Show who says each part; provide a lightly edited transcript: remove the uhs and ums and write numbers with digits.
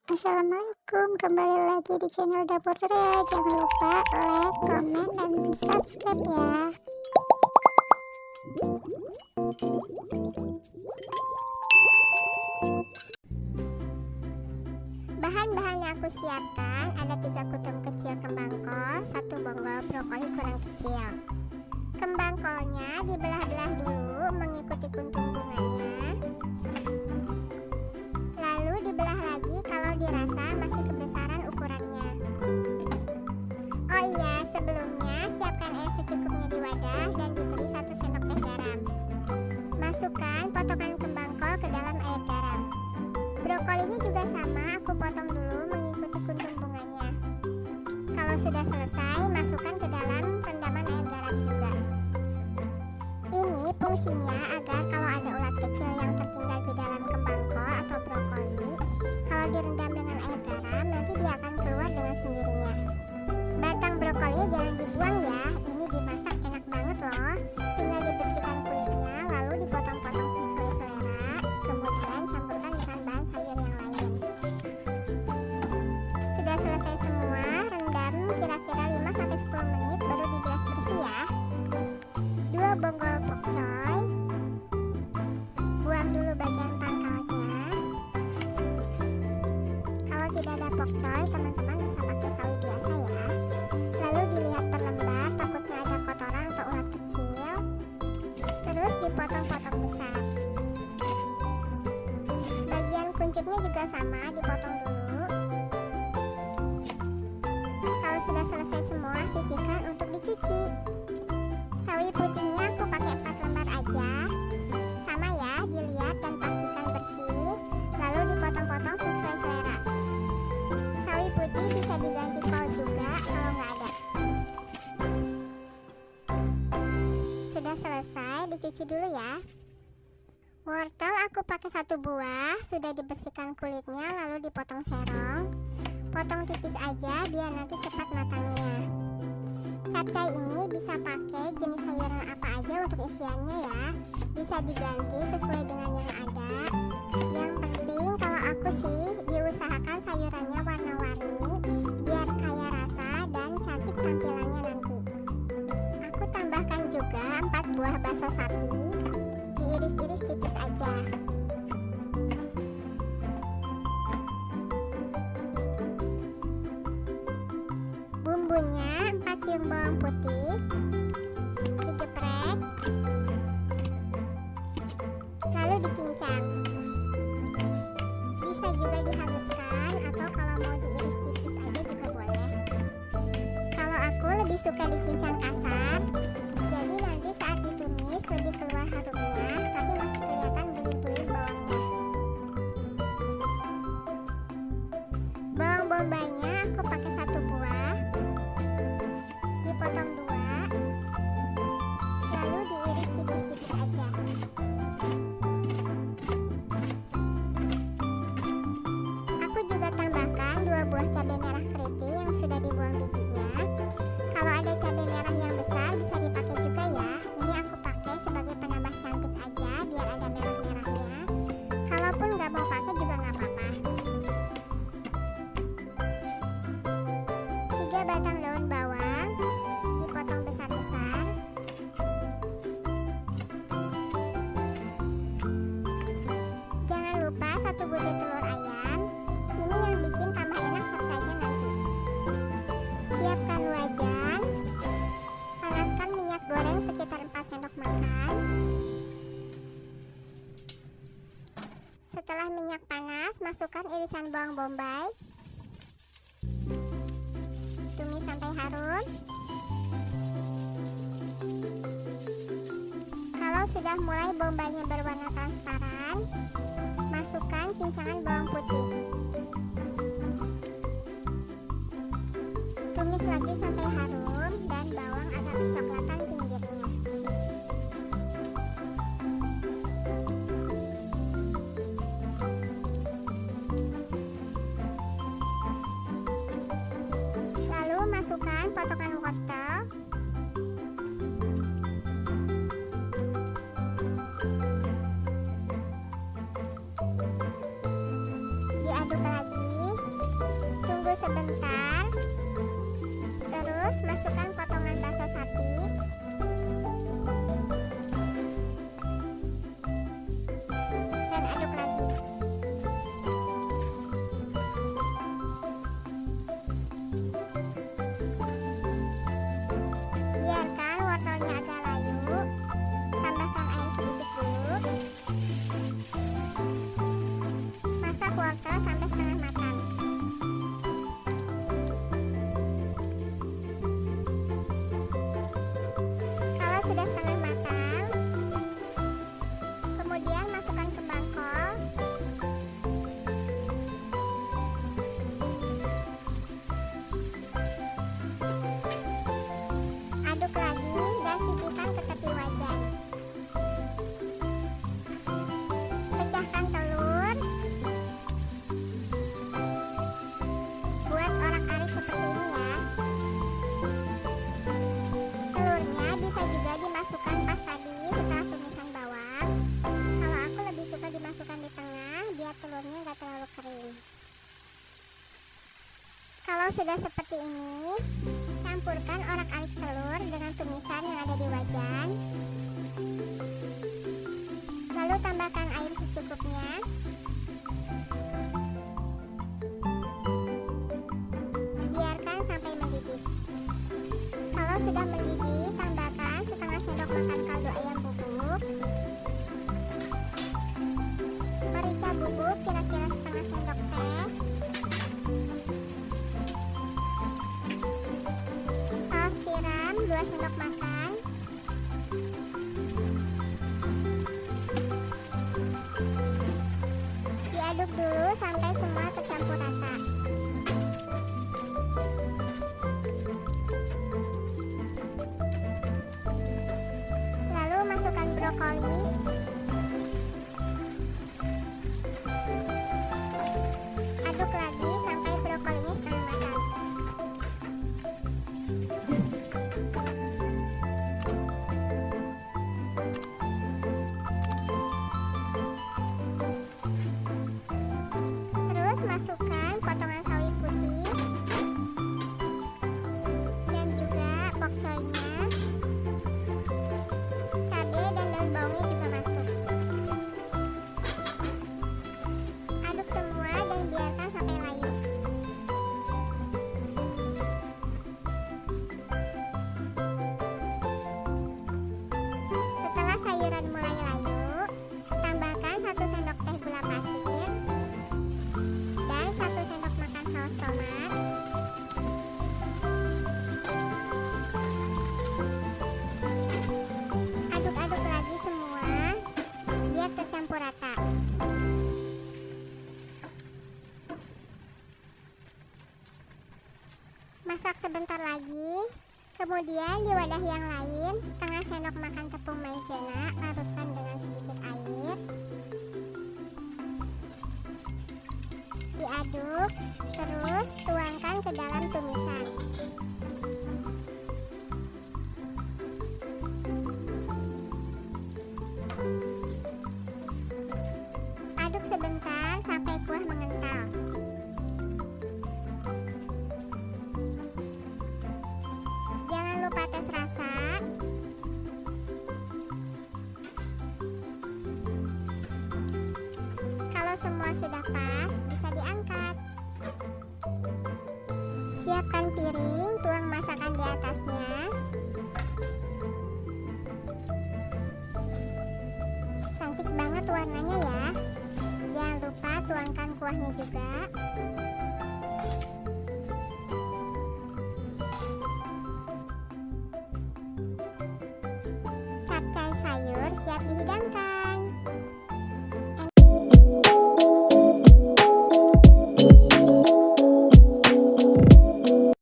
Speaker 1: Assalamualaikum, kembali lagi di channel Dapur Rea. Jangan lupa like, komen, dan subscribe ya. Bahan-bahan yang aku siapkan ada 3 kutum kecil kembang kol, 1 bonggol brokoli kurang kecil. Kembang kolnya dibelah-belah dulu mengikuti kuntum bunganya. Lalu dibelah lagi kalau dirasa masih kebesaran ukurannya. Oh iya, sebelumnya siapkan air secukupnya di wadah dan diberi 1 sendok teh garam. Masukkan potongan kembang kol ke dalam air garam. Brokolinya juga sama, aku potong dulu mengikuti kuntum bunganya. Kalau sudah selesai, masukkan ke dalam rendaman air garam juga. Ini fungsinya agar kalau ada ulat kecil yang tertinggal di dalam kembang kol atau brokoli, kalau direndam dengan air garam, nanti dia akan keluar dengan sendirinya. Batang brokolinya jangan dibuang ya, ini dimasak enak banget loh. Tinggal dibersihkan kulitnya, lalu dipotong-potong sesuai selera, kemudian campurkan dengan bahan sayur yang lain. Sudah selesai semua, rendam kira-kira 5-10 menit, baru dibilas bersih ya. 2 bonggol pokcoy, buang dulu bagian pangkalnya. Kalau tidak ada pokcoy, teman-teman bisa pakai sawi biasa ya. Lalu dilihat per lembar, takutnya ada kotoran atau ulat kecil. Terus dipotong-potong besar. Bagian kuncupnya juga sama, dipotong dulu. Kalau sudah selesai semua, sisihkan untuk dicuci. Sawi putihnya aku pakai 4 lembar aja. Sama ya, dilihat dan pastikan bersih. Lalu dipotong-potong sesuai selera. Sawi putih bisa diganti kol juga kalau nggak ada. Sudah selesai, dicuci dulu ya. Wortel aku pakai 1 buah, sudah dibersihkan kulitnya lalu dipotong serong. Potong tipis aja biar nanti cepat matangnya. Capcay ini bisa pakai jenis sayuran apa aja untuk isiannya ya. Bisa diganti sesuai dengan yang ada. Yang penting kalau aku sih diusahakan sayurannya warna-warni biar kaya rasa dan cantik tampilannya nanti. Aku tambahkan juga 4 buah bakso sapi, diiris-iris tipis aja. Bumbunya 4 siung bawang putih, digeprek, lalu dicincang. Bisa juga dihaluskan atau kalau mau diiris tipis aja juga boleh. Kalau aku lebih suka dicincang kasar, jadi nanti saat ditumis lebih keluar harumnya, tapi masih kelihatan bulir-bulir bawangnya. Bawang bombaynya aku pakai 1 buah, dipotong 2, lalu diiris tipis-tipis aja. Aku juga tambahkan 2 buah cabai merah keriting yang sudah dibuang bijinya. Kalau ada cabai merah yang besar bisa dipakai juga ya. Ini aku pakai sebagai penambah cantik aja biar ada merah-merahnya. Kalaupun nggak mau pakai juga nggak apa-apa. 3 batang daun bawang dipotong besar-besar. Jangan lupa 1 butir telur ayam. Ini yang bikin tambah enak capcaynya nanti. Siapkan wajan. Panaskan minyak goreng sekitar 4 sendok makan. Setelah minyak panas, masukkan irisan bawang bombay. Tumis sampai harum. Kalau sudah mulai bombaynya berwarna transparan, masukkan cincangan bawang putih. Tumis lagi sampai harum dan bawang agak kecoklatan pinggirnya. Lalu masukkan potongan wortel. Diaduk lagi. sebentar. Terus masukkan potongan bakso sapi. Dan aduk lagi. Biarkan wortelnya agak layu. Tambahkan air sedikit dulu. Masak wortel sampai setengah matang. Kalau sudah setengah matang, kemudian masukkan kembang kol. Aduk lagi dan sisihkan ke tepi wajan. Pecahkan telur. Buat orak-arik seperti ini ya. Telurnya bisa juga dimasukkan pas tadi setelah tumisan bawang. Kalau aku lebih suka dimasukkan di tengah biar telurnya nggak terlalu kering. Kalau sudah seperti ini, campurkan orak-arik telur dengan tumisan yang ada di wajan. Lalu tambahkan air secukupnya. Biarkan sampai mendidih. Kalau sudah mendidih, tambahkan setengah sendok makan kaldu ayam bubuk. Merica bubuk kira-kira setengah sendok teh. Saus tiram 2 sendok makan. Diaduk dulu sampai semua tercampur rata. Lalu masukkan brokoli. Aduk lagi sampai brokolinya setengah matang. Terus masukkan potongan sawi putih dan juga pokcoynya. Cabai dan daun bawangnya juga masuk. Aduk semua dan biarkan sampai layu. Setelah sayuran mulai layu, tambahkan 1 sendok teh gula pasir dan 1 sendok makan saus tomat. Aduk-aduk lagi semua biar tercampur rata. Masak sebentar lagi. Kemudian di wadah yang lain, setengah sendok makan tepung maizena larutkan dengan sedikit air. Diaduk, terus tuangkan ke dalam tumisan. Aduk sebentar sampai kuah mengental. Jangan lupa tes rasa. Kalau semua sudah pas, bisa diangkat. Siapkan piring, tuang masakan di atasnya. Cantik banget warnanya ya. Jangan lupa tuangkan kuahnya juga. Capcay sayur siap dihidangkan.